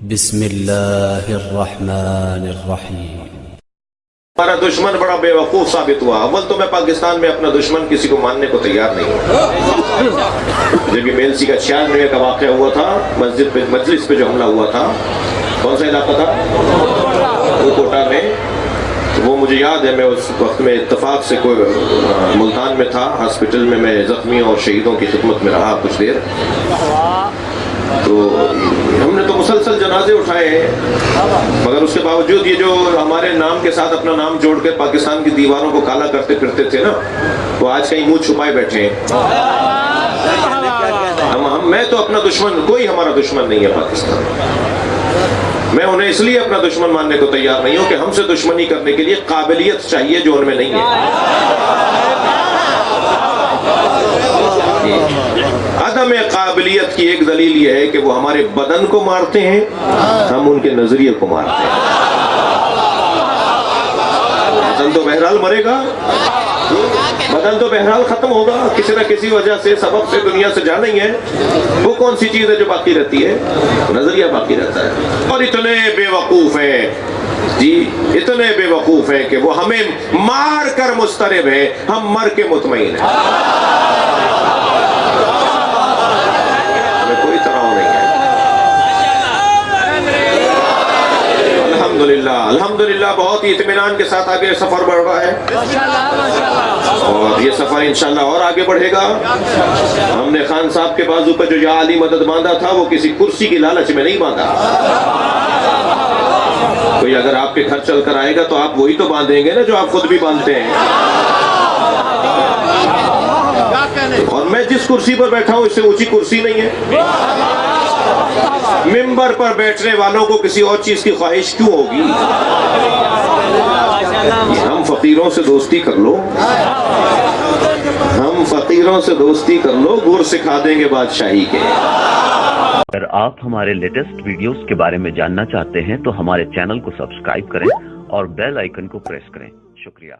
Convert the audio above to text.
بسم اللہ الرحمن الرحیم۔ ہمارا دشمن بڑا بے وقوف ثابت ہوا۔ اول تو میں پاکستان میں اپنا دشمن کسی کو ماننے کو تیار نہیں ہوں۔ جب یہ میلسی کا 96 کا واقعہ ہوا تھا، مجلس پہ جو حملہ ہوا تھا، کون سا علاقہ تھا؟ وہ کوٹا میں۔ وہ مجھے یاد ہے، میں اس وقت میں اتفاق سے کوئی ملتان میں تھا، ہاسپٹل میں میں زخمیوں اور شہیدوں کی خدمت میں رہا کچھ دیر۔ تو ہم نے تو مسلسل جنازے اٹھائے ہیں، مگر اس کے باوجود یہ جو ہمارے نام کے ساتھ اپنا نام جوڑ کے پاکستان کی دیواروں کو کالا کرتے پھرتے تھے نا، وہ آج کہیں منہ چھپائے بیٹھے ہیں۔ میں تو اپنا دشمن، کوئی ہمارا دشمن نہیں ہے پاکستان۔ میں انہیں اس لیے اپنا دشمن ماننے کو تیار نہیں ہوں کہ ہم سے دشمنی کرنے کے لیے قابلیت چاہیے جو ان میں نہیں ہے۔ عدم قابلیت کی ایک دلیل یہ ہے کہ وہ ہمارے بدن کو مارتے ہیں، ہم ان کے نظریے کو مارتے ہیں۔ بدن تو بہرحال مرے گا، بدن تو بہرحال ختم ہوگا، کسی نہ کسی وجہ سے، سبب سے دنیا سے جانا ہی ہے۔ وہ کون سی چیز ہے جو باقی رہتی ہے؟ نظریہ باقی رہتا ہے۔ اور اتنے بے وقوف ہیں، جی اتنے بے وقوف ہیں کہ وہ ہمیں مار کر مضطرب ہیں، ہم مر کے مطمئن ہیں۔ ہمیں کوئی تناؤ نہیں ہے۔ الحمدللہ بہت ہی اطمینان کے ساتھ آگے سفر بڑھ رہا ہے، اور یہ سفر انشاءاللہ اور آگے بڑھے گا۔ ہم نے خان صاحب کے بازو پہ جو یا علی مدد باندھا تھا، وہ کسی کرسی کی لالچ میں نہیں باندھا۔ کوئی اگر آپ کے گھر چل کر آئے گا تو آپ وہی تو باندھیں گے نا جو آپ خود بھی باندھتے ہیں۔ اور میں جس کرسی پر بیٹھا ہوں اس سے اونچی کرسی نہیں ہے۔ ممبر پر بیٹھنے والوں کو کسی اور چیز کی خواہش کیوں ہوگی؟ ہم فقیروں سے دوستی کر لو، ہم فقیروں سے دوستی کر لو، گر سکھا دیں گے بادشاہی کے۔ اگر آپ ہمارے لیٹسٹ ویڈیوز کے بارے میں جاننا چاہتے ہیں تو ہمارے چینل کو سبسکرائب کریں اور بیل آئیکن کو پریس کریں۔ شکریہ۔